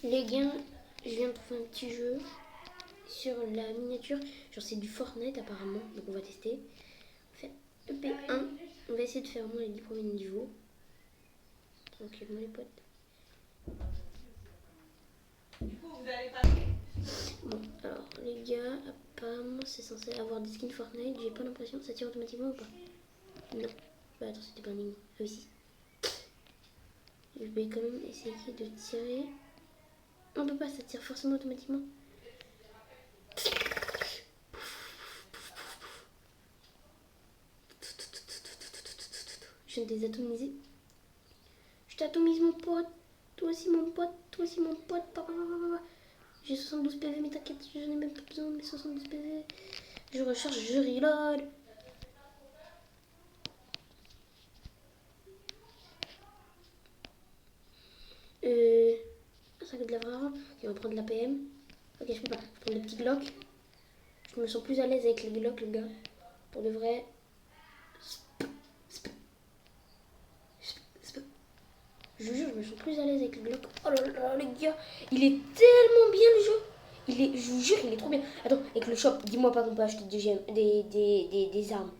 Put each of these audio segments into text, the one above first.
Les gars, je viens de trouver un petit jeu sur la miniature. Genre c'est du Fortnite apparemment, donc on va tester. On va faire EP1. On va essayer de faire au moins les 10 premiers niveaux. Tranquillement les potes. Du coup, vous allez pas. Bon, alors les gars, apparemment c'est censé avoir des skins Fortnite. J'ai pas l'impression que ça tire automatiquement ou pas. Non. Bah attends, c'était pas un ennemi. Ah oui, si. Je vais quand même essayer de tirer. On peut pas, ça tire forcément automatiquement. Je viens de les atomiser. Je t'atomise mon pote. Toi aussi mon pote. Toi aussi mon pote. J'ai 72 PV mais t'inquiète, j'en ai même pas besoin de mes 72 PV. Je recharge, je reload. Ça fait de la vraie arme. Ok, on va prendre la PM. Ok, je peux pas. Je vais prendre le petit Glock. Je me sens plus à l'aise avec le Glock, les gars. Pour de vrai. Je vous jure, je me sens plus à l'aise avec le Glock. Oh là là, les gars, il est tellement bien le jeu. Je vous jure, il est trop bien. Attends, avec le shop, dis-moi pas qu'on peut acheter des armes.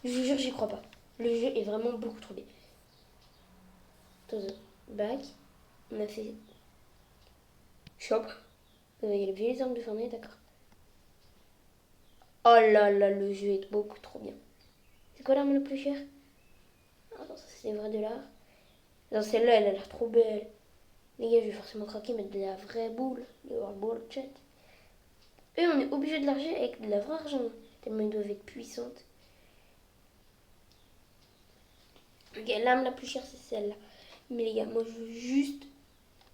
Je vous jure, j'y crois pas. Le jeu est vraiment beaucoup trop bien. Attends, back. On a fait shop. Il y a les vieilles armes de Fortnite, d'accord. Oh là là, le jeu est beaucoup trop bien. C'est quoi l'arme la plus chère? Attends, ça c'est des vrais dollars. Non, celle-là, elle a l'air trop belle. Les gars, je vais forcément craquer, mettre de la vraie boule. De la boule chat. Et on est obligé de l'argent avec de la vraie argent. Tellement ils doivent être puissantes. Ok, l'arme la plus chère, c'est celle-là. Mais les gars, moi je veux juste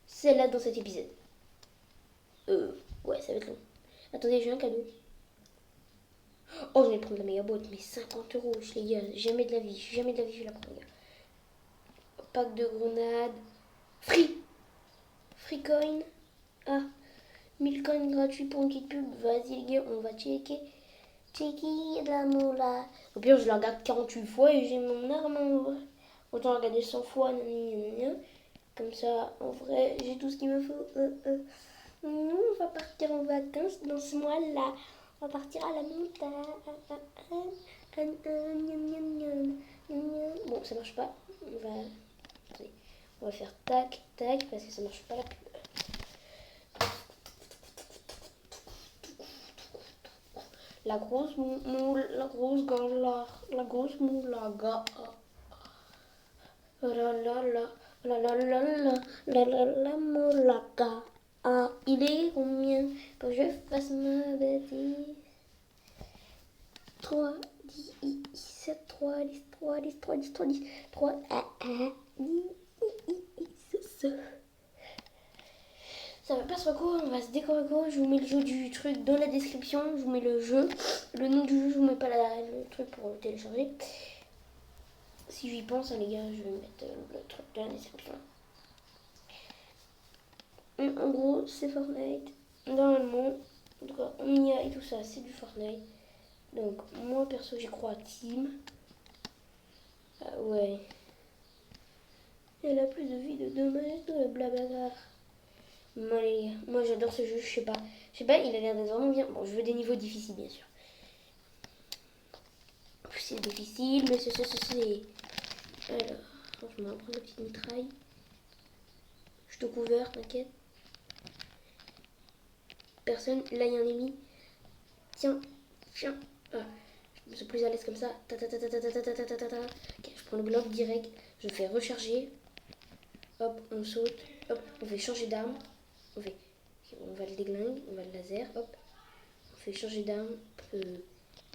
celle-là dans cet épisode. Ouais, ça va être long. Attendez, j'ai un cadeau. Oh, je vais prendre la méga boîte, mais 50 €, les gars. Jamais de la vie, je vais la prendre, les gars. Pack de grenades. Free coin. Ah, 1000 coins gratuits pour une petite pub. Vas-y, les gars, on va checker. Checker la moula. Au pire, je la regarde 48 fois et j'ai mon arme en vrai. Autant la regarder 100 fois. Comme ça, en vrai, j'ai tout ce qu'il me faut. Nous, on va partir en vacances dans ce mois-là. On va partir à la montagne. Bon, ça marche pas. Attendez. On va faire tac, tac, parce que ça marche pas la pub. La grosse moule, la grosse galère, la grosse moulaga. La la la, la la la la moulaga. Ah, il est combien pour que je fasse ma bêtise? 3, 10, 7, 3, 10, 3, 10, 3, 10, 3, 10, 3, 10, ça va pas se quoi, on va se décorer quoi. Je vous mets le jeu du truc dans la description. Je vous mets le jeu. Le nom du jeu, je vous mets pas le truc pour le télécharger. Si j'y pense, hein, les gars, je vais mettre le truc dans la description. En gros, c'est Fortnite. Normalement, en tout cas, on y a et tout ça, c'est du Fortnite. Donc, moi perso, j'y crois à Team. Ah ouais. Elle a plus de vie de dommage de blabla. Moi j'adore ce jeu, je sais pas, il a l'air d'être vraiment bien. Bon, je veux des niveaux difficiles bien sûr. C'est difficile, mais c'est. Alors, je vais prendre la petite mitraille. Je te couvre, t'inquiète. Personne, là il y a un ennemi. Tiens. Ah, je me sens plus à l'aise comme ça. Ok, je prends le bloc direct, je fais recharger. Hop, on saute. Hop, on fait changer d'arme. On va le déglingue, on va le laser, hop. On fait changer d'arme,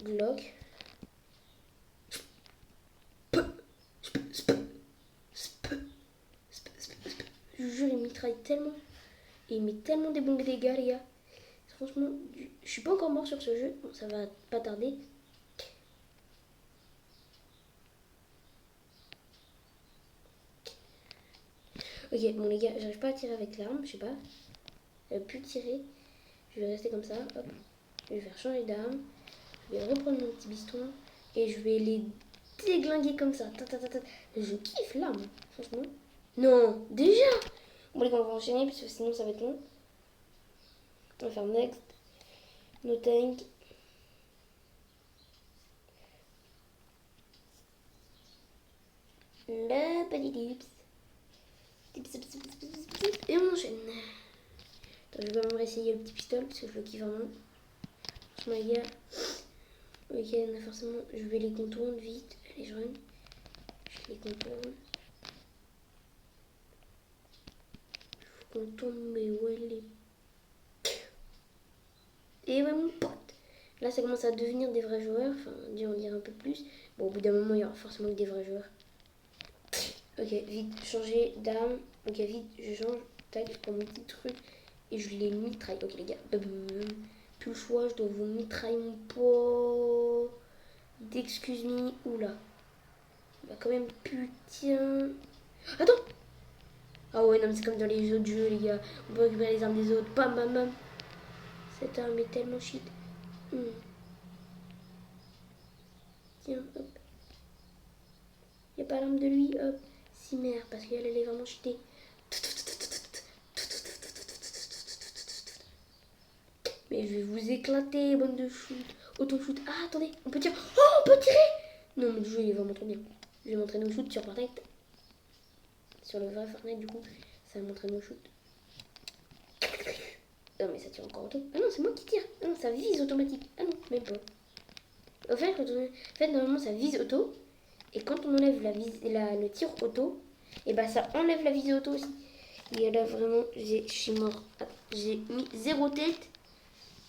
Glock. Je vous jure, il mitraille tellement. Et il met tellement des bons dégâts, les gars. Franchement, je suis pas encore mort sur ce jeu. Bon, ça va pas tarder. Ok, bon les gars, j'arrive pas à tirer avec l'arme, je sais pas. Elle a plus tirer. Je vais rester comme ça, hop. Je vais faire changer d'arme. Je vais reprendre mon petit biston. Et je vais les déglinguer comme ça. Je kiffe l'arme, franchement. Non, déjà. Bon, les gars, on va enchaîner parce que sinon ça va être long. On va faire next. No tank. Le petit dips. Et on enchaîne. Attends, je vais quand même réessayer le petit pistolet parce que je le kiffe vraiment. Franchement, les gars. Ok, forcément, je vais les contourner vite. Allez, je run. Je les contourne. Je contourne, mais ouais, les. Et ouais, mon pote. Là, ça commence à devenir des vrais joueurs. Enfin, on dirait un peu plus. Bon, au bout d'un moment, il y aura forcément que des vrais joueurs. Ok, vite, changer d'arme. Ok, vite, je change. Tac, je prends mon petit truc. Et je les mitraille. Ok, les gars. Plus le choix, je dois vous mitrailler mon pot. D'excuse-moi. Oula. Bah, quand même, putain. Attends! Ah ouais, non, mais c'est comme dans les autres jeux, les gars. On peut récupérer les armes des autres. Bam, bam, bam. Cette arme est tellement shit. Tiens, hop. Y'a pas l'arme de lui, hop. Si merde, parce qu'elle, elle est vraiment cheatée. Mais je vais vous éclater, bande de shoot. Auto-shoot. Ah, attendez, on peut tirer. Oh, on peut tirer! Non, mais le jeu, il est vraiment trop bien. Je vais m'entraîner au shoot sur Fortnite. Sur le vrai Fortnite, du coup, ça va m'entraîner au shoot. Non, mais ça tire encore auto. Ah non, c'est moi qui tire. Ah non, ça vise automatique. Ah non, même pas. Au fait, normalement, ça vise auto. Et quand on enlève le tir auto, et bah ça enlève la visée auto aussi. Et là, vraiment, je suis mort. J'ai mis 0 tête.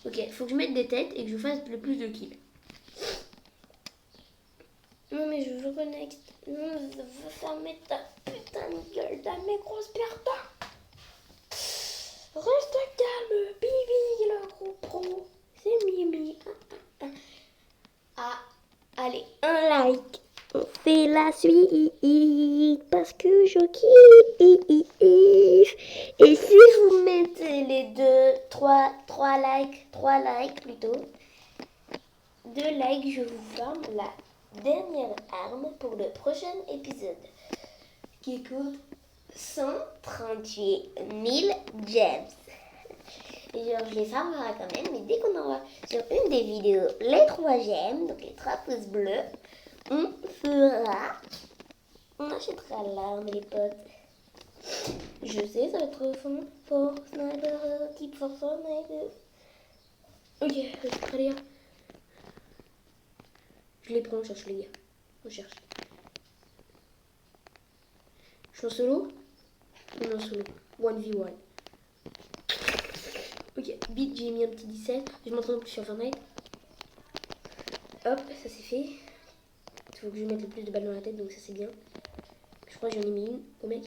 Ok, faut que je mette des têtes et que je fasse le plus de kills. Non, mais je veux connecter. Non, je veux fermer ta putain de gueule, ta mes grosses pertes. Reste calme, Bibi, le gros pro. C'est Mimi. Ah, allez, un like. On fait la suite parce que je kiffe. Et si vous mettez les trois likes plutôt, 2 likes, je vous forme la dernière arme pour le prochain épisode qui coûte 138 000 gems. Genre, je les farmerai quand même, mais dès qu'on aura sur une des vidéos les 3 gemmes, donc les 3 pouces bleus, on achètera l'arme, les potes. Je sais, ça va être fort sniper, type fort sniper. Ok, prêt les gars. Je les prends, on cherche les gars. On cherche. Je suis en solo? On est en solo. 1v1. Ok, vite, j'ai mis un petit 17. Je m'entraîne plus sur Fortnite. Hop, ça c'est fait. Il faut que je mette le plus de balles dans la tête, donc ça c'est bien. Je crois que j'en ai mis une au mec.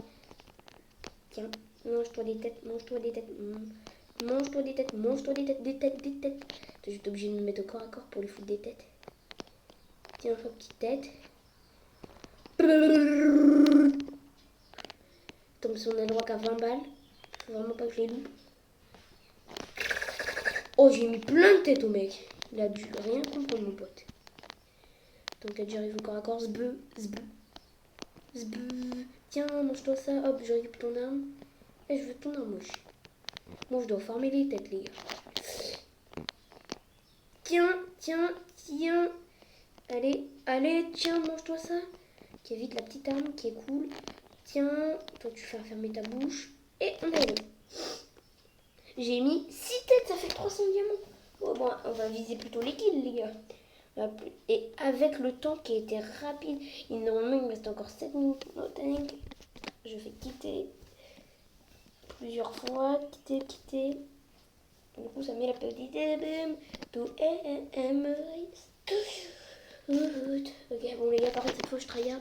Tiens, mange-toi des têtes, mange-toi des têtes. Mange-toi des têtes, mange-toi des têtes, des têtes, des têtes. Je vais être obligé de me mettre au corps à corps pour lui foutre des têtes. Tiens, hop, petite tête. Comme si on a le droit qu'à 20 balles. Faut vraiment pas que je les loupe. Oh, j'ai mis plein de têtes au mec. Il a dû rien comprendre, mon pote. Donc là, j'arrive au corps à corps. Zbeu. Tiens, mange-toi ça. Hop, je récupère ton arme. Et je veux ton arme moche. Moi, je dois farmer les têtes, les gars. Tiens. Allez, tiens, mange-toi ça. Qui évite la petite arme, qui est cool. Tiens, toi, tu fais fermer ta bouche. Et on est allé. J'ai mis 6 têtes, ça fait 300 diamants. Bon, on va viser plutôt les kills, les gars. Et avec le temps qui a été rapide, normalement il me reste encore 7 minutes. Je fais quitter plusieurs fois. Quitter. Du coup, ça met la petite boum. Tout ok, bon, les gars, par contre, cette fois, je tryhard.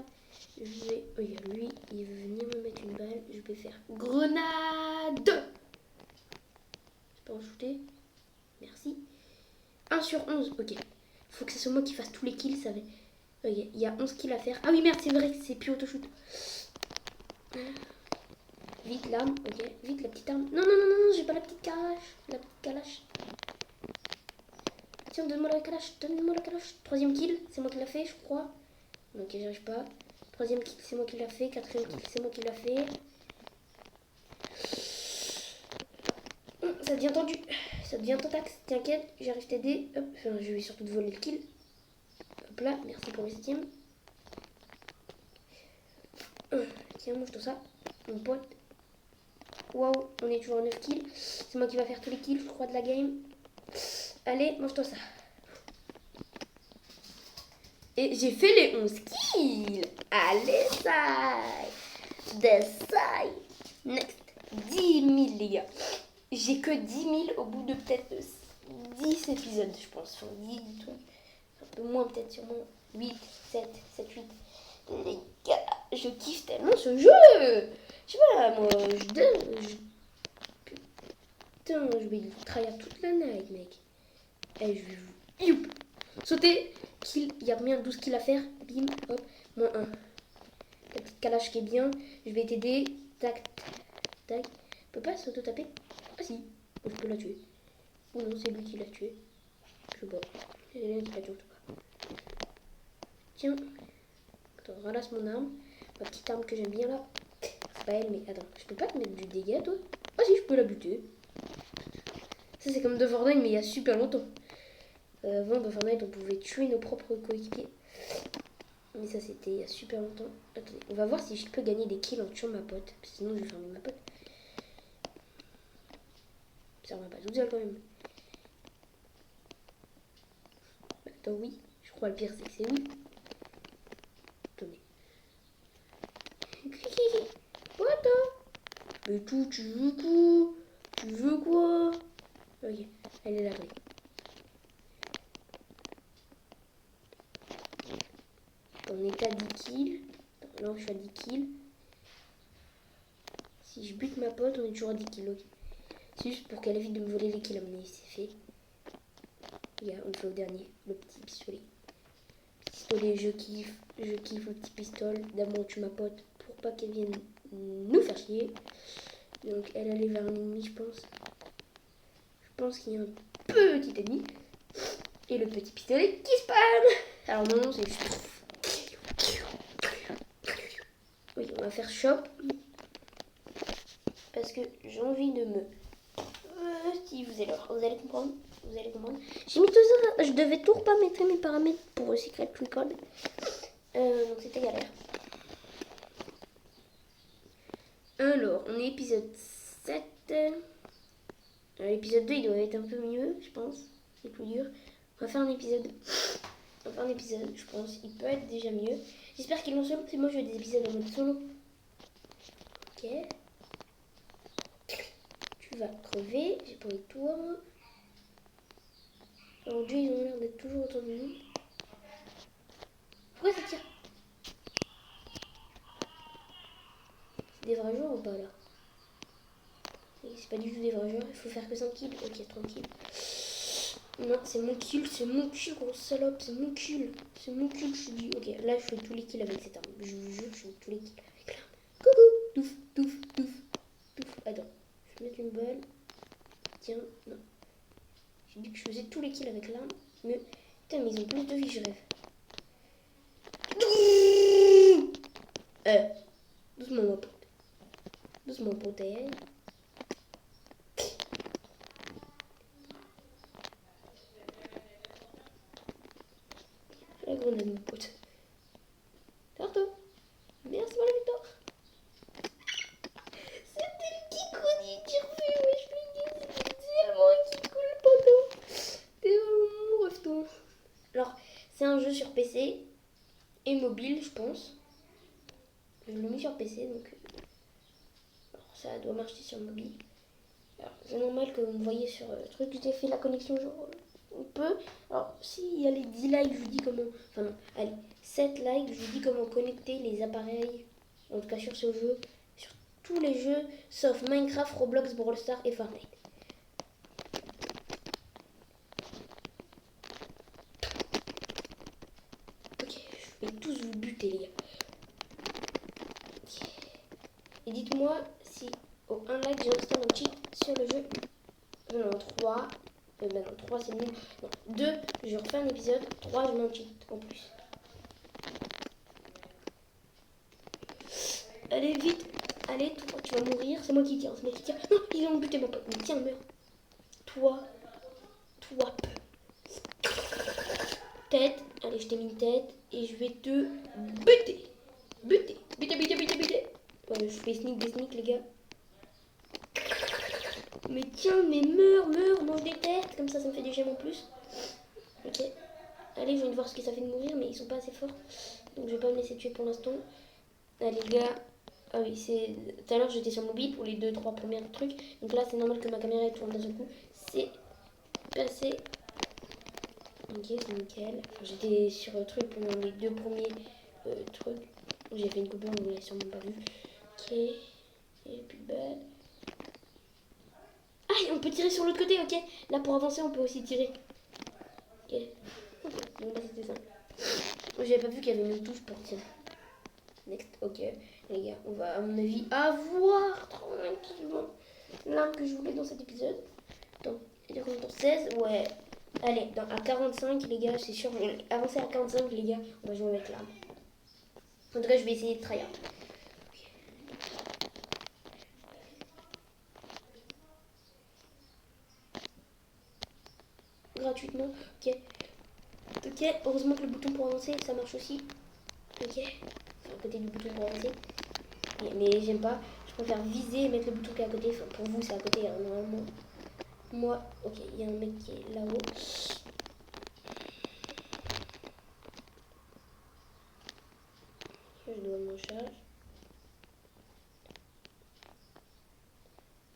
Regarde, lui, il veut venir me mettre une balle. Je vais faire grenade. Je peux en shooter. Merci. 1 sur 11, ok. Faut que ce soit moi qui fasse tous les kills, ça va. Ok, il y a 11 kills à faire. Ah oui, merde, c'est vrai que c'est plus auto-shoot. Vite l'arme, ok. Vite la petite arme. Non, j'ai pas la petite calache. La petite calache. Tiens, donne-moi la calache. 3e kill, c'est moi qui l'a fait, je crois. Ok, j'y arrive pas. 3e kill, c'est moi qui l'a fait. 4e kill, c'est moi qui l'a fait. ça devient tendu. Ça devient tentax. T'inquiète, j'arrive à t'aider. Hop, enfin, je vais surtout te voler le kill. Hop là, merci pour le 7ème. Tiens, mange-toi ça, mon pote. Waouh, on est toujours à 9 kills. C'est moi qui va faire tous les kills, je crois, de la game. Allez, mange-toi ça. Et j'ai fait les 11 kills. Allez, ça. Des ça. Next. 10 000, les gars. J'ai que 10 000 au bout de peut-être 10 épisodes, je pense. Enfin, 10 trucs. Un peu moins, peut-être, sûrement. 8, 7, 7, 8. Les gars, je kiffe tellement ce jeu. Je sais pas, moi, putain, je vais tryhard toute la night, mec. Et je vais youp, sauter, kill, il y a combien 12 kills à faire, bim, hop, moins 1. La petite calage qui est bien, je vais t'aider, tac, tac. Je peux pas s'auto-taper? Ah si, je peux la tuer. Ou non, c'est lui qui l'a tué. Je sais pas, c'est lui qui l'a tué en tout cas. Tiens, attends, ralasse mon arme, ma petite arme que j'aime bien là. C'est pas elle, mais attends, je peux pas te mettre du dégât toi? Ah si, je peux la buter. Ça c'est comme de Fortnite, mais il y a super longtemps. Avant de Fortnite, on pouvait tuer nos propres coéquipiers. Mais ça c'était il y a super longtemps. Attendez, on va voir si je peux gagner des kills en tuant ma pote. Sinon je vais fermer ma pote. Ça va pas toute seule quand même. Attends, oui. Je crois le pire c'est que c'est oui. Attendez. What the? Mais tout, tu veux quoi? Tu veux quoi? Ok, elle est là, oui. On est à 10 kills. Là, je suis à 10 kills. Si je bute ma pote, on est toujours à 10 kills. Okay. C'est juste pour qu'elle évite de me voler les kills. Mais c'est fait. On le fait au dernier. Le petit pistolet. Pistolet, je kiffe. Je kiffe le petit pistolet. D'abord, on tue ma pote pour pas qu'elle vienne nous faire chier. Donc, elle allait vers l'ennemi, je pense. Je pense qu'il y a un petit ennemi. Et le petit pistolet qui spawn. Alors, non, c'est juste... Oui, on va faire shop. Parce que j'ai envie de me... si vous allez comprendre. Vous allez comprendre. J'ai mis tout ça. Je devais tout reparamétrer mes paramètres pour Secret Record. Donc c'était galère. Alors, on est épisode 7. L'épisode 2, il doit être un peu mieux, je pense. C'est plus dur. On va faire un épisode. Je pense. Il peut être déjà mieux. J'espère qu'ils l'ont solo. C'est moi, je veux des épisodes en mode solo. Ok. Tu vas crever. J'ai pas envie de toi. Alors, Dieu, ils ont l'air d'être toujours autour de nous. Pourquoi ça tire? C'est des vrais joueurs ou pas là? C'est pas du tout des vrais joueurs. Il faut faire que 5 kills. Ok, tranquille. Non, c'est mon kill, grosse salope, c'est mon kill, je te dis. Ok, là je fais tous les kills avec cette arme, je vous jure, je fais tous les kills avec l'arme. Coucou, touf, touf, touf, touf. Attends, je vais mettre une balle. Tiens, non. J'ai dit que je faisais tous les kills avec l'arme, mais putain, mais ils ont plus de vie, je rêve. Doucement, ma pote. Doucement, pote. La grenade, mon pote. Carto. Merci pour la victoire. C'était le Kikoni qui refait. Ouais, je suis c'était tellement un Kiko le poteau. T'es vraiment mon rêve. Alors, c'est un jeu sur PC et mobile, je pense. Je l'ai mis sur PC, donc alors, ça doit marcher sur mobile. Alors, c'est normal que vous me voyez sur le truc. J'ai fait la connexion genre... On peut. Alors, s'il y a les 10 likes, je vous dis comment. Enfin, non, allez, 7 likes, je vous dis comment connecter les appareils. En tout cas, sur ce jeu. Sur tous les jeux, sauf Minecraft, Roblox, Brawl Stars et Fortnite. Ok, je vais tous vous buter, les gars. Et dites-moi si au 1 like, j'installe un cheat sur le jeu. Non, 3. Non, 3 c'est nul. Non, 2, je refais un épisode. 3, je mets un cheat en plus. Allez, vite. Allez, toi, tu vas mourir. C'est moi qui tire. Non, ils ont buté mon pote. Mais tiens, meurs. Toi. Tête. Allez, je t'ai mis une tête. Et je vais te buter. Buter. Ouais, je fais sneak des sneaks, les gars. Mais tiens, mais meurs, mange des têtes. Comme ça me fait des gemmes en plus. Ok. Allez, je viens de voir ce que ça fait de mourir, mais ils sont pas assez forts. Donc je vais pas me laisser tuer pour l'instant. Allez, les gars. Ah oui, c'est. Tout à l'heure, j'étais sur mobile pour les 2-3 premiers trucs. Donc là, c'est normal que ma caméra tourne d'un seul coup. C'est passé. Ok, c'est nickel. Enfin, j'étais sur le truc pendant les 2 premiers trucs. J'ai fait une coupure, vous l'avez sûrement pas vu. Ok. Et puis balle. Ah, on peut tirer sur l'autre côté, ok. Là, pour avancer, on peut aussi tirer. Ok. Ok, bon, bah, c'était ça. J'avais pas vu qu'il y avait une touche pour tirer. Next, ok. Les gars, on va, à mon avis, avoir tranquillement l'arme que je voulais dans cet épisode. Donc, il est combien de temps 16. Ouais. Allez, à 45, les gars, c'est sûr. Avancer à 45, les gars, on va jouer avec l'arme. En tout cas, je vais essayer de tryhard. Gratuitement, ok. Ok, heureusement que le bouton pour avancer, ça marche aussi. Ok. Enfin, à côté du bouton pour avancer. Mais j'aime pas. Je préfère viser et mettre le bouton qui est à côté. Enfin, pour vous, c'est à côté, hein, normalement. Moi, ok, il y a un mec qui est là-haut. Je dois mon charge.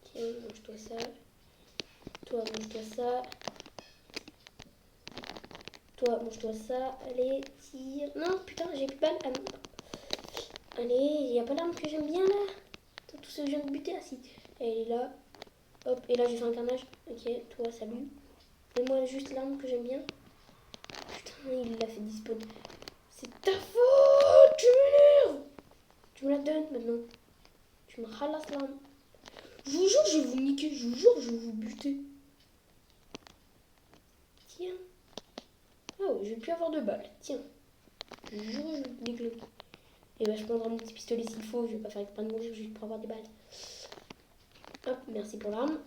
Tiens, mange-toi ça. Toi, mange-toi ça. Toi, mange-toi ça. Allez, tire. Non, putain, j'ai plus de balles. Ah, non. Allez, il n'y a pas l'arme que j'aime bien là. Tout ce que je viens de buter. Ah si, elle est là. Hop, et là j'ai fait un carnage. Ok, toi, salut. Donne-moi juste l'arme que j'aime bien. Putain, il l'a fait dispawn. C'est ta faute, tu m'énerves. Tu me la donnes maintenant. Tu me ralasses l'arme. Je vous jure, je vais vous niquer. Je vous jure, je vais vous buter. Tiens. Ah ouais, je vais plus avoir de balles. Tiens. Je vous jure, je vais vous déglinguer. Et bah, je prendrai mon petit pistolet s'il faut. Je vais pas faire exprès de mourir juste pour avoir des balles. Hop, merci pour l'arme.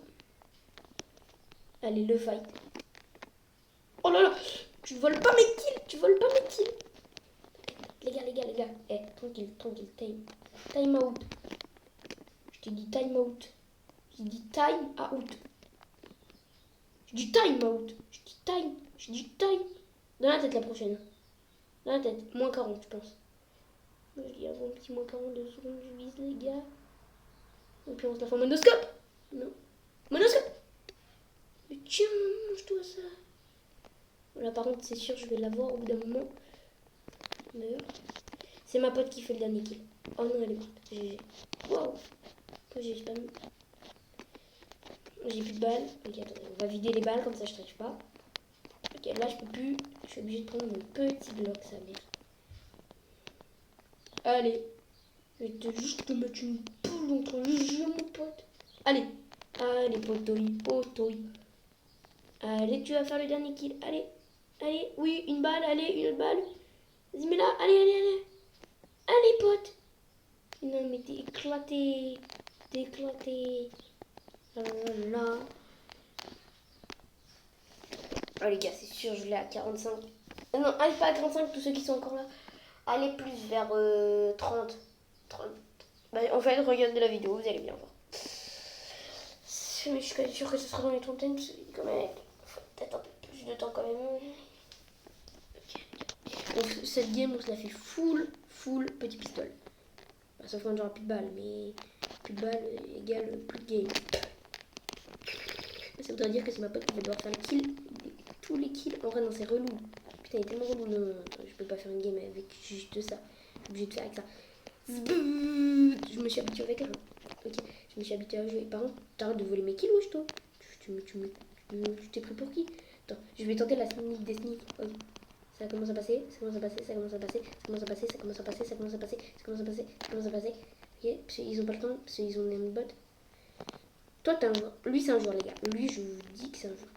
Allez, le fight. Oh là là, tu voles pas mes kills. Les gars. Eh, tranquille, time out. Je t'ai dit time out. Je dis time out. Je dis time out. Je dis time. Dans la tête la prochaine. Dans la tête. Moins 40, je pense. Je dis avant petit moins 42 secondes, je vise les gars. Et puis on se la fait en monoscope. Non. Monoscope. Mais tiens, mange-toi ça. Là par contre c'est sûr je vais l'avoir au bout d'un moment. Meurs. C'est ma pote qui fait le dernier kill. Oh non elle est morte. GG. Waouh. J'ai pas mis. J'ai plus de balles. Ok attendez, on va vider les balles comme ça je triche pas. Ok là je peux plus. Je suis obligée de prendre mon petit bloc sa mère. Allez. Je vais juste te mettre une poule entre les yeux mon pote. Allez. Allez potoï. Allez tu vas faire le dernier kill. Allez, oui, une balle, allez, une autre balle. Vas-y, mets là, allez. Allez, pote. Non, mais t'es éclaté. Oh là là. Oh les gars, c'est sûr, je l'ai à 45. Non, allez pas à 45, tous ceux qui sont encore là. Allez plus vers 30. Bah, en fait, regardez la vidéo, vous allez bien voir. Mais je suis quand même sûre que ce sera dans les trentaines, quand même. Faut peut-être un peu plus de temps quand même. Donc cette game on se la fait full petit pistolet. Bah, sauf quand j'aurai plus de balles, mais plus de balles égale plus de game. Ça voudrait dire que c'est ma pote qui va devoir faire le kill. Tous les kills. En vrai non c'est relou. Putain il est tellement relou. Non, je peux pas faire une game avec juste ça. Je suis obligée de faire avec ça. Je me suis habituée avec elle. Ok, je me suis habituée à jouer. Par contre, t'arrêtes de voler mes kills, wesh toi. Tu t'es pris pour qui? Attends, je vais tenter la sneak des sneaks. Ok. Ça commence à passer. Ok, ils ont pas le temps, parce qu'ils ont les mêmes bots. Toi, t'es un joueur. Lui, c'est un joueur, les gars. Lui, je vous dis que c'est un joueur.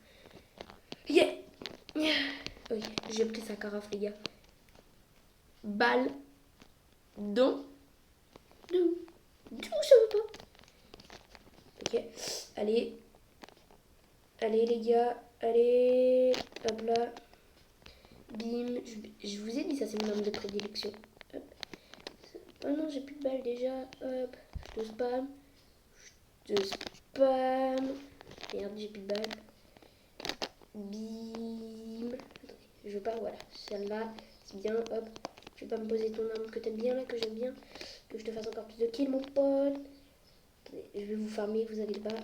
Yeah. Ok, j'ai pris sa carafe, les gars. Balle. Dans. D'où ça veut pas. Ok, allez. Allez les gars, allez. Hop là. Bim. Je vous ai dit ça, c'est mon arme de prédilection. Hop. Oh non, j'ai plus de balles déjà. Hop. Je te spam. Je te spam. Merde, j'ai plus de balles. Bim. Attendez, je veux pas, voilà. Celle-là, c'est bien. Hop. Je vais pas me poser ton arme que t'aimes bien là, que j'aime bien. Que je te fasse encore plus de kills, mon pote. Attendez, je vais vous farmer, vous inquiétez pas.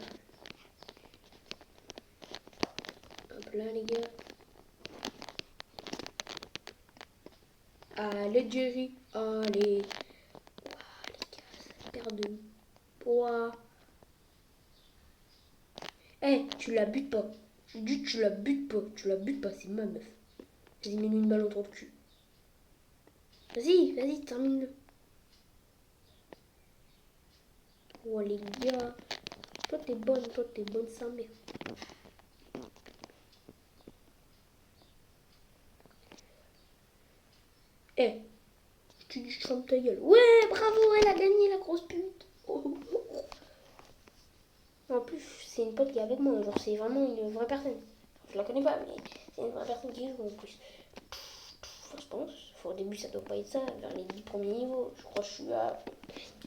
Hop là, les gars. Allez, Jerry. Allez. Ouah, les gars, ça perd de. Ouah. Eh, tu la butes pas. Je dis tu la butes pas. Tu la butes pas, c'est ma meuf. Vas-y, mets-lui une balle entre le cul. Vas-y, termine-le. Oh les gars. Toi t'es bonne sa mère. Eh, je te dis je ferme ta gueule. Ouais, bravo, elle a gagné la grosse pute. Oh. En plus, c'est une pote qui est avec moi. Genre, c'est vraiment une vraie personne. Je la connais pas, mais c'est une vraie personne qui joue en plus. Enfin, je pense. Au début, ça doit pas être ça. Vers les 10 premiers niveaux. Je crois que je suis à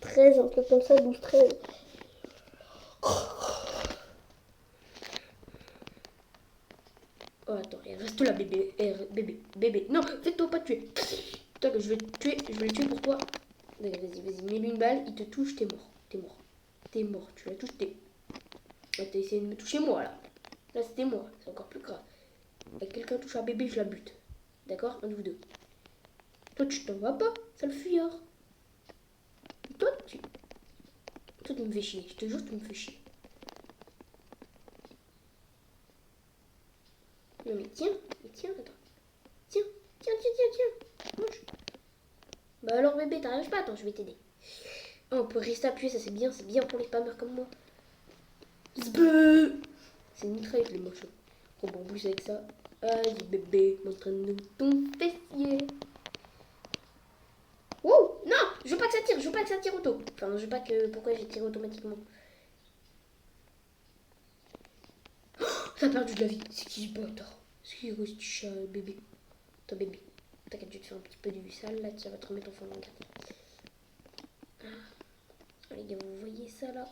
13, un truc comme ça, 12, 13. Oh, attends, il reste là, bébé. Bébé. Non, fais-toi pas tuer. Toi, que je vais te tuer. Je vais le tuer pour toi. Vas-y. Mets-lui une balle. Il te touche, t'es mort. Tu la touches, t'es. T'as essayé de me toucher moi, là. Là, c'était moi. C'est encore plus grave. Et quelqu'un touche un bébé, je la bute. D'accord? Un de vous deux. Toi, tu t'en vas pas, sale fuyard. Toi, tu me fais chier. Je te jure, tu me fais chier. Non, mais tiens, attends. Tiens. Mange. Bah alors, bébé, t'arrives pas? Attends, je vais t'aider. Oh, on peut rester appuyé, ça c'est bien pour les spammers comme moi. Zbeuh. C'est une mitrailleuse, les mochons. On va en plus avec ça. Vas-y, bébé, montre-nous ton fessier. Wow, non, je veux pas que ça tire auto. Enfin, je veux pas que. Pourquoi j'ai tiré automatiquement? Oh, ça a perdu de la vie. C'est qui ce bâtard? C'est qui ce chat bébé? Toi, bébé. T'inquiète, je vais te faire un petit peu du sale là, ça va te remettre en forme. Regarde. Ah, les gars, vous voyez ça là?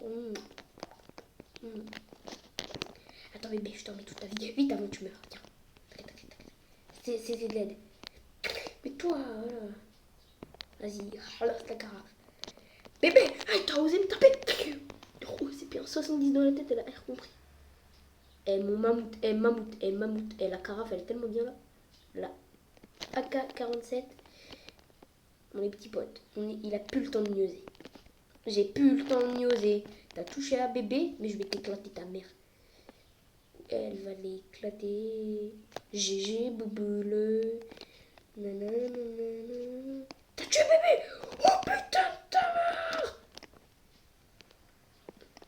Attends, bébé, je t'en mets toute ta vie. Vite avant que tu meurs. Tiens. T'inquiète. C'est de l'aide. Mais toi, voilà. Vas-y, ralasse la carafe. Bébé, t'as osé me taper. Oh, c'est bien, 70 dans la tête, elle a rien compris. Mon mammouth, mammouth. La carafe, elle est tellement bien là. Là. AK-47. Mon petits potes, il a plus le temps de niaiser. J'ai plus le temps de niaiser. T'as touché à bébé, mais je vais t'éclater ta mère. Elle va l'éclater. GG, bouboule. Nanana. T'as tué bébé? Oh putain de ta mère!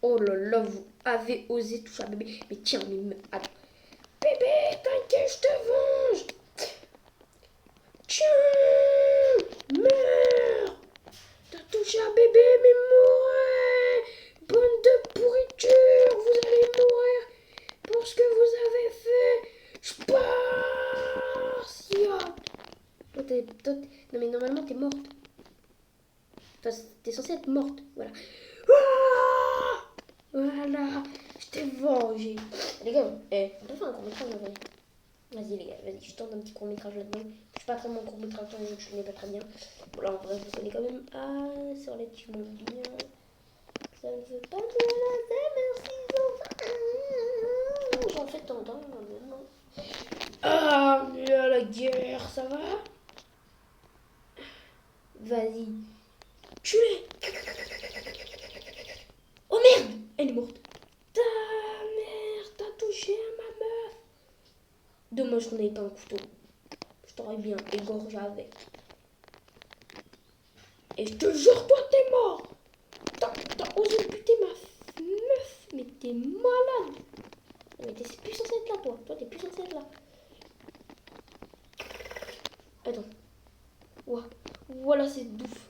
Oh là là, vous avez osé toucher à bébé. Mais tiens, mais attends. Bébé, t'inquiète, je te venge. Tiens, meurs. T'as touché à bébé, mais mourrez. Bande de pourriture, vous allez mourir pour ce que vous avez fait. Je pars. Non mais normalement t'es morte. Enfin, t'es censée être morte, voilà. Ah, voilà, je t'ai vengé. Les gars, on peut faire un court-métrage en vrai. Vas-y les gars, je tente un petit court-métrage là-dedans. Je suis pas très bon court-métrage, je connais pas très bien. Bon là en vrai, vous connaissez quand même. Ah, c'est relativement bien. Ça ne veut pas dire la merci. J'en fais tant maintenant. Ah, la guerre, ça va? Vas-y. Tue-les. Oh merde, elle est morte. Ta mère, t'as touché à ma meuf. Dommage qu'on n'avait pas un couteau. Je t'aurais bien égorgé avec. Et je te jure, toi, t'es mort. T'as osé buter ma meuf. Mais t'es malade. Mais t'es plus censé être là, toi. Toi, t'es plus censé être là. Attends. Ouah. Voilà, c'est douf.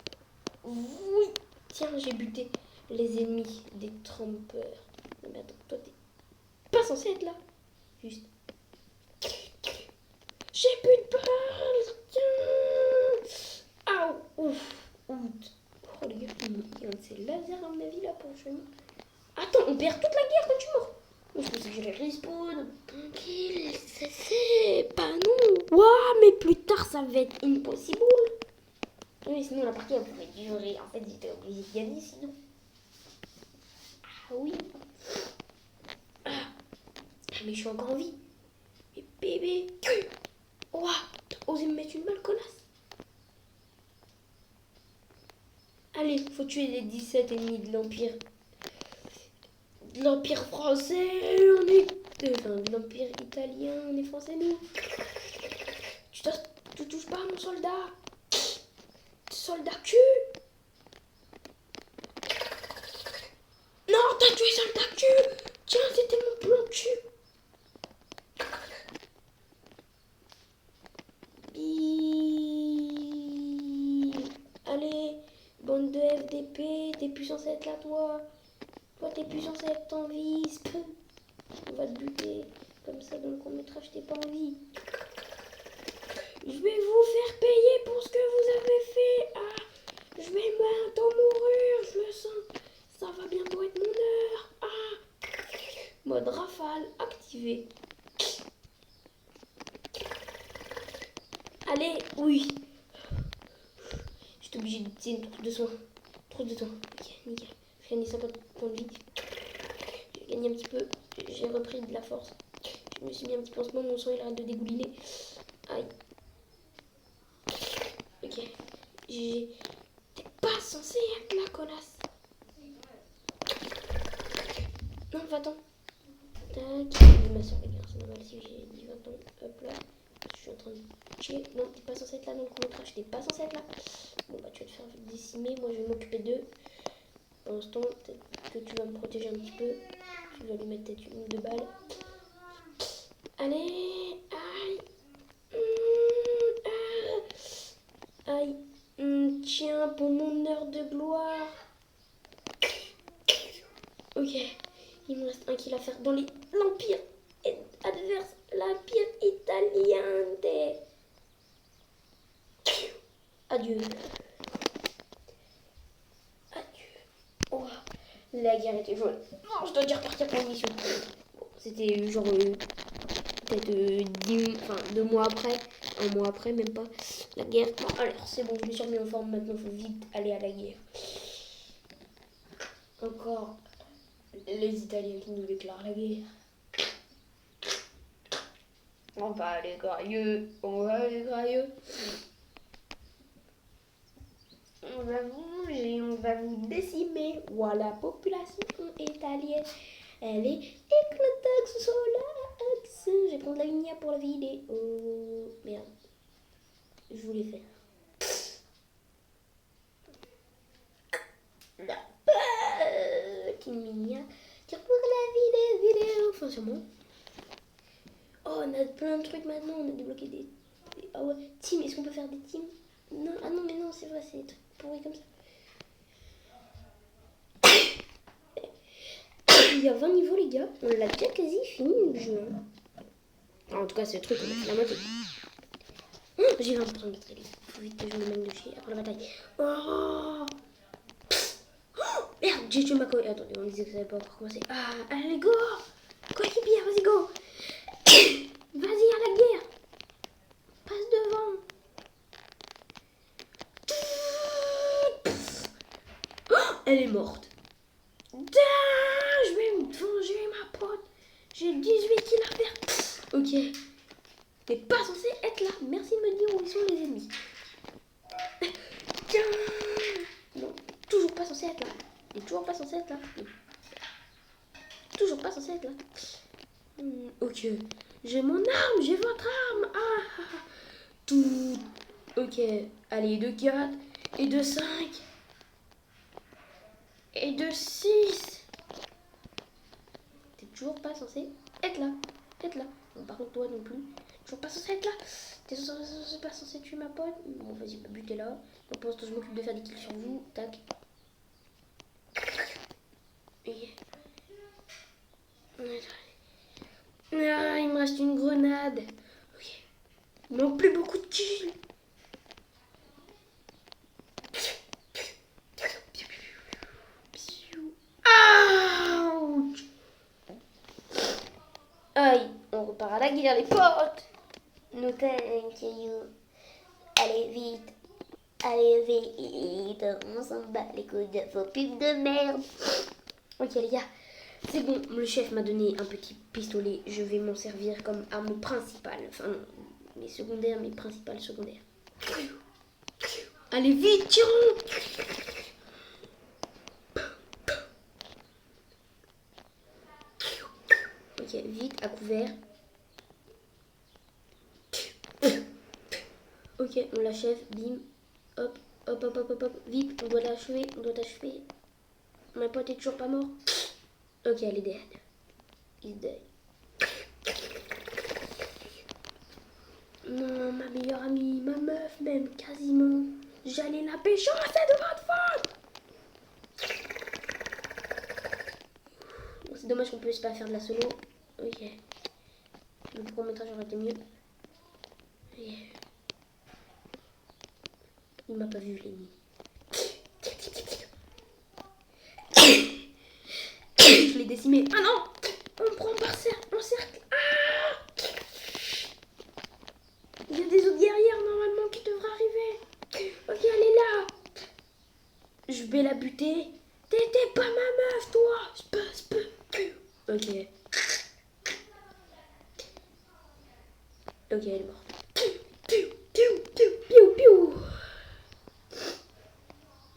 Oui. Tiens, j'ai buté les ennemis des trompeurs. Mais attends, toi, t'es pas censé être là. Juste. J'ai plus de balles. Tiens. Aouh. Ouf. Ouf. Oh les gars, il y a un de ces lasers à mon avis là pour chemin. Attends, on perd toute la guerre quand tu meurs. Je pensais que j'allais respawn. Tranquille, c'est pas non. Ouah, mais plus tard ça va être impossible. Oui, sinon la partie elle pouvait durer. En fait, j'étais obligé de gagner sinon. Ah oui. Ah, mais je suis encore en vie. Et bébé. Ouah, t'as osé me mettre une balle, connasse. Allez, faut tuer les 17 ennemis de l'Empire. De l'Empire français, on est... Enfin, de l'Empire italien, on est français, nous. Tu touches pas à mon soldat. Soldat cul. Non, t'as tué soldat cul. Tiens, c'était mon plan cul. Allez, bande de FDP, t'es plus censé être là, toi. Toi, t'es plus censé être en vie. On va te buter. Comme ça, dans le court-métrage, t'es pas en vie. Je vais vous faire payer pour ce que vous avez fait. Ah, je vais bientôt mourir, je le sens. Ça va bientôt être mon heure. Ah, mode rafale activé. Allez, oui. J'étais obligée d'utiliser une trousse de soin. Trousse de soin. Ok, nickel. J'ai gagné 50 points de vie. J'ai gagné un petit peu. J'ai repris de la force. Je me suis mis un petit pansement. Mon sang il arrête de dégouliner. Aïe. Ok. T'es pas censé être là, connasse. Non, va-t'en. Tac. Je ma soeur, les gars. C'est normal si j'ai dit 20 ans. Hop là. Je suis en train de tuer. Non, t'es pas censé être là dans le court-métrage. T'es pas censé être là. Bon, bah, tu vas te faire décimer. Moi, je vais m'occuper d'eux. Pour l'instant, peut-être que tu vas me protéger un petit peu. Tu vas lui mettre peut-être une ou deux balles. Allez. Aïe. Aïe. Tiens, pour mon heure de gloire. Ok. Il me reste un kill à faire dans l'Empire adverse. L'Empire italien. Adieu. Adieu. Oh, la guerre était jaune. Non, je dois dire partir pour une mission. Bon, c'était genre peut-être 2 mois après. Un mois après, même pas. La guerre. Bon, alors c'est bon, je me suis remis en forme. Maintenant, il faut vite aller à la guerre. Encore les Italiens qui nous déclarent la guerre. On va aller grailleux. On va aller grailleux. On va vous manger, on va vous décimer. Voilà, population italienne. Elle est éclataxe solax. Je vais prendre la ligne pour la vidéo. Oh, merde. Je voulais faire. La petite miniature pour la vidéo. Enfin, sûrement. Oh, on a plein de trucs maintenant. On a débloqué des... Ah ouais. Team, est-ce qu'on peut faire des teams? Non, ah non, mais non, c'est vrai, c'est des trucs pourris comme ça. Il y a 20 niveaux, les gars. On l'a déjà quasi fini le jeu. En tout cas, c'est le truc, on a fait la moitié. Oh, j'ai 23 mètres. Il faut vite que je me mène de chez après la bataille. Oh, merde, j'ai tué ma coéquipière. Attendez, on me disait que ça n'avait pas encore commencé. Ah, allez, go! Coéquipière, vas-y, go! Vas-y, à la guerre! Passe devant! Oh, elle est morte. Je vais me venger, ma pote. J'ai 18 kills à faire. Ok. T'es pas censé être là. Merci de me dire où sont les ennemis. Tiens. Non, toujours pas censé être là. Il est toujours pas censé être là. Toujours pas censé être là. Ok. J'ai mon arme, j'ai votre arme. Ah. Tout. Ok. Allez, de 4 et de 5 et de 6. T'es toujours pas censé être là. Être là. Bon, par contre, toi non plus. Toujours pas censé être là. T'es pas censé tuer ma pote. Bon, vas-y, bah, butez là. Donc, pour l'instant, je m'occupe de faire des kills sur vous. Tac. Et... reste une grenade. Ok. Il manque plus beaucoup de kills. Ouch. Aïe, on repart à la guerre, les potes. No thank you. Allez vite. Allez vite. On s'en bat les couilles de vos pubs de merde. Ok les gars, c'est bon. Le chef m'a donné un petit pistolet. Je vais m'en servir comme arme principale. Enfin non, les secondaires, mais principales secondaires. Allez vite, tirons. Ok, vite, à couvert. Ok, on l'achève, bim. Hop, hop, hop, hop, hop, hop. Vite, on doit l'achever, on doit l'achever. Ma pote est toujours pas mort. Ok, elle est dead. He's dead. Non, ma meilleure amie, ma meuf même, quasiment. J'allais la pécho, c'est de votre faute. Bon, c'est dommage qu'on puisse pas faire de la solo. Ok. Le court métrage aurait été mieux. Yeah. Il m'a pas vu, l'ennemi. Je l'ai décimé. Ah non! On me prend par cercle. Ah! Il y a des autres guerrières normalement qui devraient arriver. Ok, elle est là. Je vais la buter. T'étais pas ma meuf, toi. Ok. Ok, elle est morte. Piou, piou, piou, piou, piou.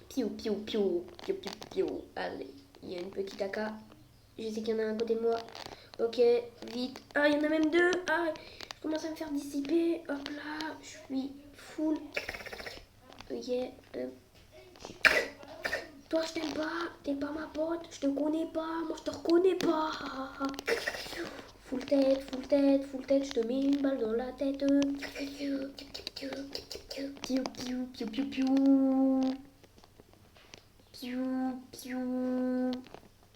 Piou, piou, piou, piou, piou, piou. Allez, il y a une petite AK. Je sais qu'il y en a un à côté de moi. Ok, vite. Ah, il y en a même deux. Ah, je commence à me faire dissiper. Hop là, je suis full. Ok. Toi, je t'aime pas. T'es pas ma pote. Je te connais pas. Moi, je te reconnais pas. Full tête, full tête, full tête. Je te mets une balle dans la tête. Piou, piou, piou, piou, piou. Piou, piou.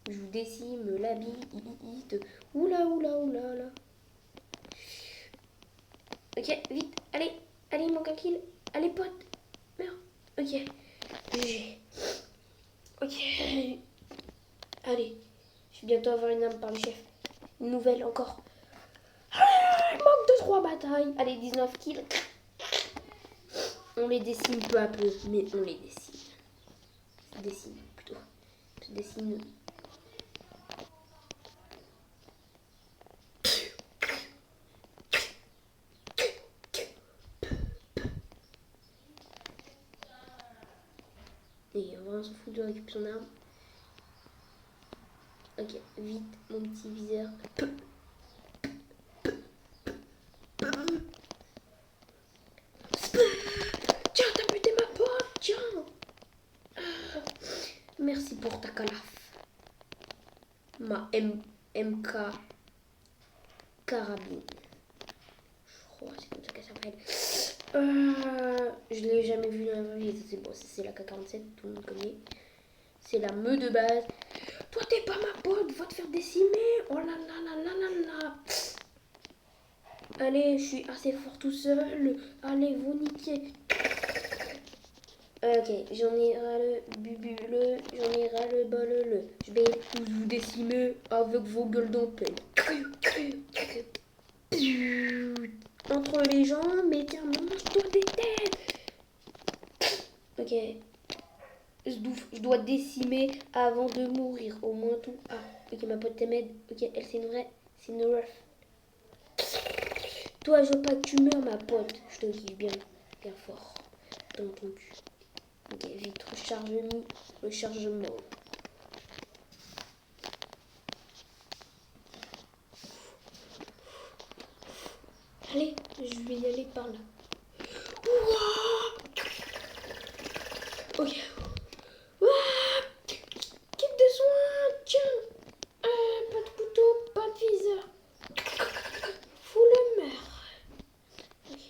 Je vous décime la bite. Oula, oula, oula, là. Ok, vite. Allez, allez, il manque un kill. Allez, pote. Meurs. Ok. GG. Ok. Allez. Je vais bientôt avoir une arme par le chef. Une nouvelle encore. Il manque de 3 batailles. Allez, 19 kills. On les décime peu à peu, mais on les décime. Se dessine plutôt. Se dessine. Et on va s'en foutre de récupérer son arme. Ok, vite, mon petit viseur. Tiens, t'as buté ma pote, tiens. Merci pour ta calaf. Ma MK carabine. Je crois, c'est comme ça qu'elle s'appelle. Je l'ai jamais vue dans la vraie vie. C'est bon, c'est la K47, tout le monde connaît. C'est la meuf de base. Toi, t'es pas ma pote, va te faire décimer. Oh là là là là là là. Allez, je suis assez fort tout seul. Allez, vous niquez. Ok, j'en ai ras le bubule, j'en ai ras le bol. Je vais tous vous décimer avec vos gueules d'antenne. Entre les jambes, mais tiens, mange-toi des têtes. Ok. Je dois décimer avant de mourir, au moins tout. Ah, ok, ma pote t'aide. Ok, elle c'est une vraie, c'est une ref. Toi, je veux pas que tu meurs, ma pote. Je te kiffe bien, bien fort. Dans ton cul. Ok, vite, rechargement. Allez, je vais y aller par là. Ok. Kit de soin, tiens. Pas de couteau, pas de viseur. Fous le meurtre. Ok.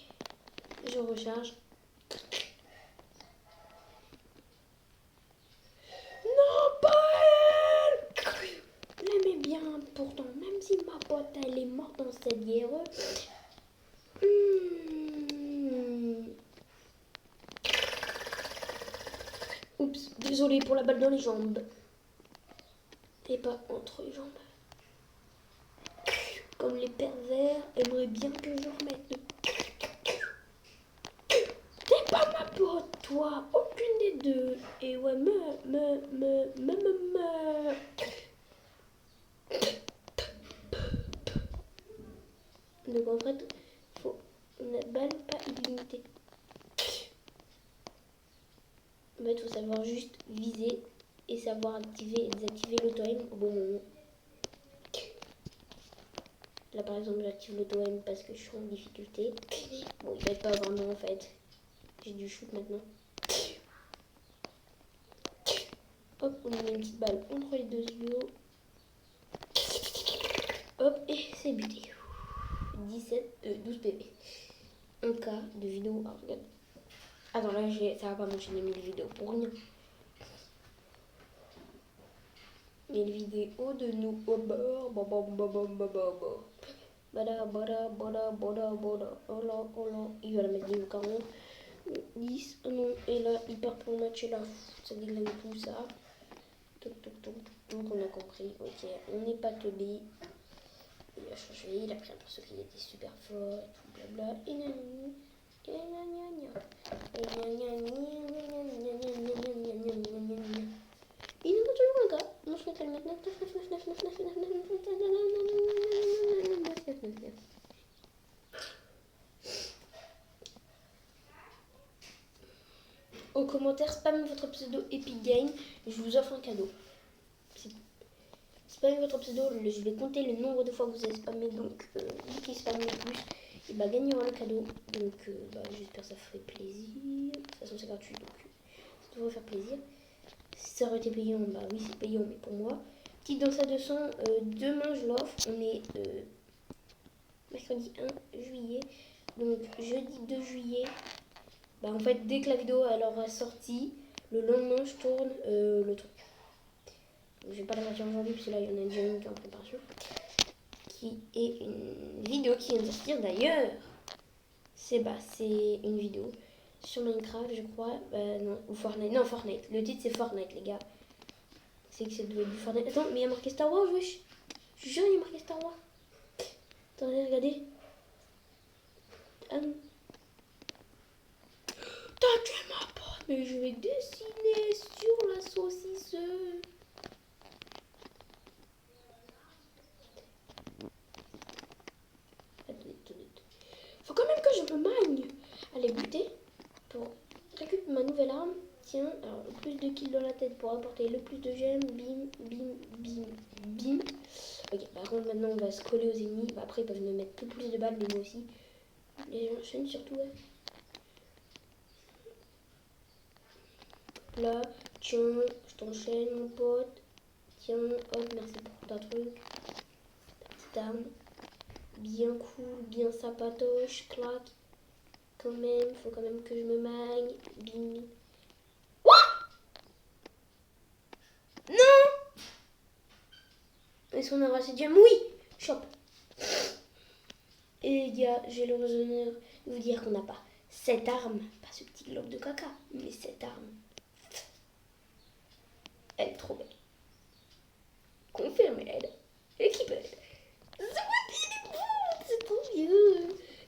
Je recharge. Non, pas elle. Je l'aimais bien, pourtant, même si ma pote, elle est morte dans cette guerre. Oups, désolé pour la balle dans les jambes. Et pas entre les jambes. Comme les pervers aimeraient bien que je remette. T'es pas ma pote, toi. Aucune des deux. Et ouais, Donc en fait, faut une balle pas illimitée. En fait, il faut savoir juste viser et savoir activer et désactiver l'auto-aim au bon moment. Là par exemple, j'active l'auto-aim parce que je suis en difficulté. Bon, il va être pas vraiment en fait. J'ai du shoot maintenant. Hop, on met une petite balle entre les deux yeux. Hop, et c'est buté. 12 PV. 1K de vidéo. Ah, regarde. Attends, là, ça va pas m'enchaîner 1000 vidéos pour rien. 1000 vidéos de nous au bord. Il va la mettre niveau 40. 10. Oh non. Et là, il part pour le match. Et là, ça déglingue tout ça. Donc, on a compris. Ok, on n'est pas teubé. Il a changé. Il a pris un perso qui était super fort. Et tout blabla. Et nani. Et gna gna gna. Et gna gna gna. Il nous a toujours un gars. Moi, je vais te le mettre 9. Au commentaire, spammez votre pseudo Epic Game. Je vous offre un cadeau. Spammez votre pseudo. Je vais compter le nombre de fois que vous avez spammé. Donc, lui qui spamme le plus, il va gagner le cadeau. Donc, j'espère que ça ferait plaisir. De toute façon, c'est gratuit. Donc, ça devrait faire plaisir. Si ça aurait été payant, bah oui, c'est payant, mais pour moi. Petite danse à 200, demain je l'offre. On est mercredi 1 juillet. Donc jeudi 2 juillet. Bah en fait, dès que la vidéo elle aura sorti, le lendemain je tourne le truc. Donc, je vais pas la sortir aujourd'hui, parce que là il y en a déjà une qui est en préparation. Qui est une vidéo qui vient de sortir d'ailleurs. C'est une vidéo sur Minecraft, je crois. Non, ou Fortnite. Non, Fortnite. Le titre c'est Fortnite, les gars. C'est que ça doit être du Fortnite. Attends, mais il y a marqué Star Wars, wesh. Je suis sûr, il y a marqué Star Wars. Attendez, regardez. Ah non. T'as tué ma pote. Mais je vais dessiner sur la saucisse. Attendez. Faut quand même que je me magne. Allez, buter. Pour récupérer ma nouvelle arme. Tiens, alors le plus de kills dans la tête pour apporter le plus de gemmes. Bim, bim, bim, bim. Ok, par contre maintenant on va se coller aux ennemis. Bah, après ils peuvent me mettre que plus de balles, mais moi aussi. Et j'enchaîne surtout, ouais. Là, tiens, je t'enchaîne mon pote. Tiens, hop, merci pour ta truc. Ta petite arme. Bien cool, bien sapatoche, clac. Quand même, faut quand même que je me magne. Bim. Non! Est-ce qu'on aura assez de gemmes? Oui! Chope! Et les gars, j'ai le honneur de vous dire qu'on n'a pas cette arme. Pas ce petit globe de caca, mais cette arme. Elle est trop belle. Confirme, elle. Équipe, elle. C'est trop bien.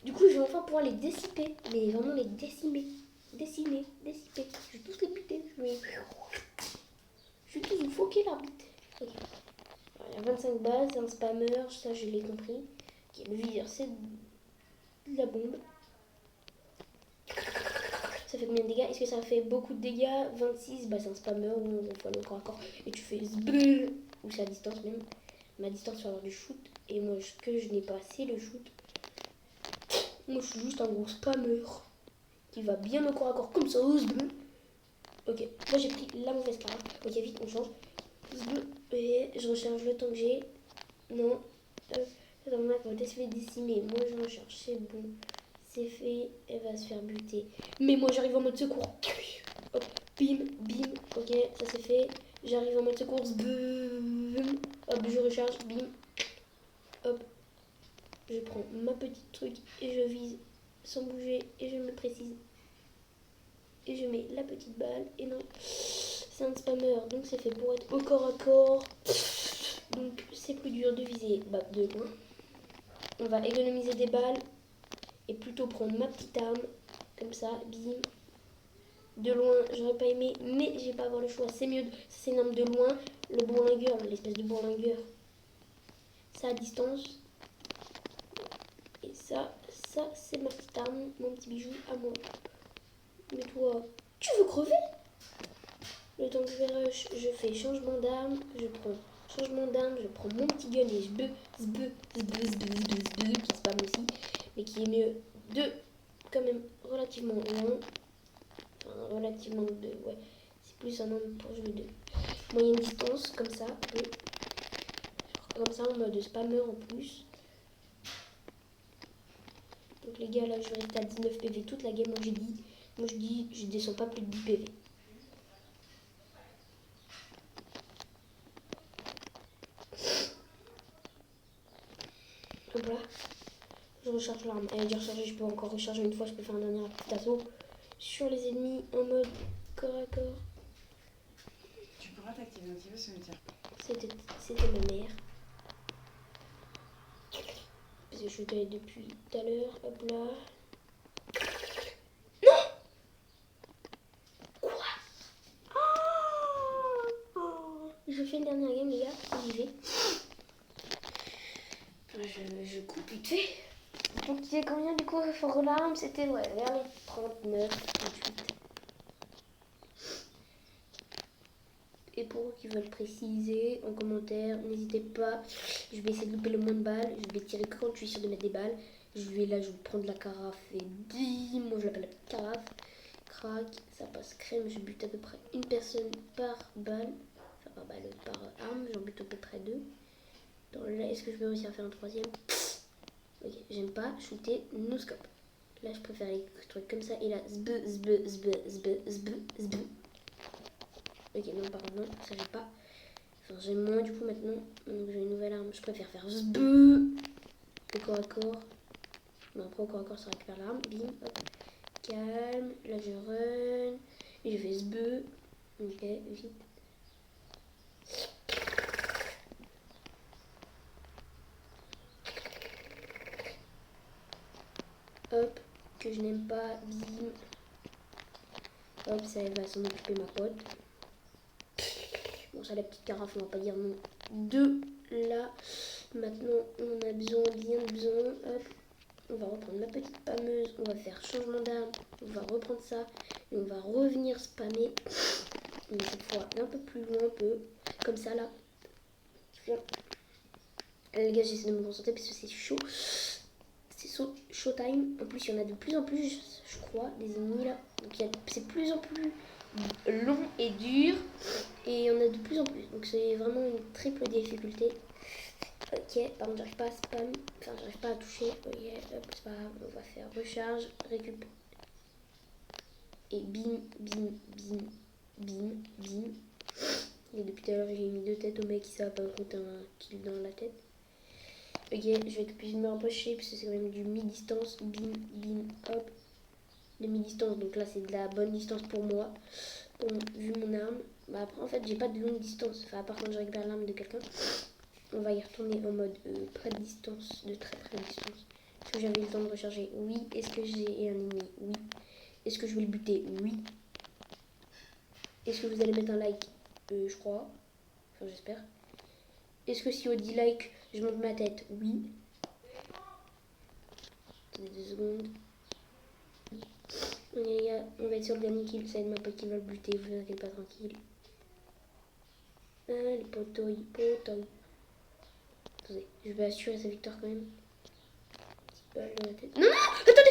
Du coup, je vais enfin pouvoir les dissiper. Mais vraiment les décimer. Dissiper. Je vais tous les buter. Je vais tous vous foquer la bite. Ok. Alors, il y a 25 bases, un spammer, ça je l'ai compris. Ok, le viseur, c'est de la bombe. Ça fait combien de dégâts? Est-ce que ça fait beaucoup de dégâts? 26, bah c'est un spammer, ou on fait le corps à corps. Et tu fais zbrrr, ou c'est à distance même. Ma distance, faut avoir du shoot. Et moi, ce que je n'ai pas, c'est le shoot. Moi, je suis juste un gros spammer qui va bien au corps à corps comme ça. Zbrrr. Ok, là j'ai pris la mauvaise carte. Ok, vite, on change. Zbrrr. Et je recharge le temps que j'ai. Non. Attends, ma pote, elle se fait décimer. Moi, je recharge, c'est bon. C'est fait, elle va se faire buter. Mais moi j'arrive en mode secours. Hop, bim, bim. Ok, ça c'est fait. J'arrive en mode secours. Boum. Hop, je recharge. Bim. Hop. Je prends ma petite truc et je vise sans bouger et je me précise. Et je mets la petite balle. Et non, c'est un spammer, donc c'est fait pour être au corps à corps. Donc c'est plus dur de viser de loin. On va économiser des balles et plutôt prendre ma petite arme. Comme ça, bim. De loin, j'aurais pas aimé, mais j'ai pas avoir le choix. C'est mieux, c'est une arme de loin. Le bourlingueur, l'espèce de bourlingueur. Ça à distance. Et ça c'est ma petite arme, mon petit bijou à moi. Mais toi, tu veux crever? Le temps que je vais rush, je fais changement d'arme, je prends changement d'arme, je prends mon petit gun et je qui spam aussi, mais qui est mieux de quand même relativement long. Enfin, relativement de, ouais, c'est plus un nombre pour jouer de moyenne distance, comme ça, comme ça en mode spammer en plus. Donc les gars, là je vais rester à 19 PV toute la game. Moi je dis, je descends pas plus de 10 PV. Hop là, je recharge l'arme. Elle a déjà rechargé, je peux encore recharger une fois, je peux faire un dernier petit assaut sur les ennemis en mode corps à corps. Tu pourras t'activer un petit peu ce métier. C'était ma mère. Parce que je suis allée depuis tout à l'heure. Hop là. Je fais une dernière game, les gars. J'y vais. Je coupe vite fait. Donc, il y a combien du coup for l'arme? C'était ouais, vers les 39, 38. Et pour eux qui veulent préciser en commentaire, n'hésitez pas. Je vais essayer de louper le moins de balles. Je vais tirer quand je suis sûr de mettre des balles. Je vais prendre la carafe et bim. Moi, je l'appelle la petite carafe. Crac, ça passe crème. Je bute à peu près une personne par balle. Enfin, par balle, par arme. J'en bute à peu près deux. Est-ce que je peux réussir à faire un troisième? Ok, j'aime pas shooter no scope. Là, je préfère les trucs comme ça. Et là, zbe. Ok, non, par contre, non, ça j'aime pas. Enfin, j'aime moins du coup maintenant. Donc j'ai une nouvelle arme. Je préfère faire zbe. Le corps à corps. Non, après au corps à corps, ça récupère l'arme. Bim, hop. Calme. Là, je run. Et je fais zbe. Ok, vite. Hop, que je n'aime pas, bim. Hop, ça va s'en occuper ma pote. Bon, ça la petite carafe, on va pas dire non. De là, maintenant on a bien besoin. Hop, on va reprendre ma petite spammeuse, on va faire changement d'arme, on va reprendre ça et on va revenir spammer. Mais cette fois un peu plus loin, un peu comme ça là. Les gars, j'essaie de me concentrer parce que c'est chaud. C'est showtime. En plus, il y en a de plus en plus, je crois, des ennemis là. Donc c'est de plus en plus long et dur. Et il y en a de plus en plus. Donc c'est vraiment une triple difficulté. Ok, par contre, j'arrive pas à spam. Enfin, j'arrive pas à toucher. Ok, hop, c'est pas grave. On va faire recharge, récup. Et bim. Et depuis tout à l'heure, j'ai mis 2 têtes au mec qui ça va pas me compter un kill dans la tête. Ok, je vais être obligée de me rapprocher parce que c'est quand même du mi-distance. Bim, hop. De mi-distance, donc là c'est de la bonne distance pour moi. Bon, vu mon arme. Bah après en fait j'ai pas de longue distance. Enfin à part quand je récupère l'arme de quelqu'un. On va y retourner en mode près de distance. De très près de distance. Est-ce que j'avais le temps de recharger? Oui. Est-ce que j'ai un ennemi? Oui. Est-ce que je vais le buter? Oui. Est-ce que vous allez mettre un like? Je crois. Enfin j'espère. Est-ce que si on dit like, je monte ma tête? Oui. Attendez 2 secondes. Ok les gars, on va être sur le dernier kill. Ça va être ma pote qui va le buter, vous inquiétez pas, tranquille. Ah, les potoy. Attendez, je vais assurer sa victoire quand même. Petite balle dans la tête. Non, attends.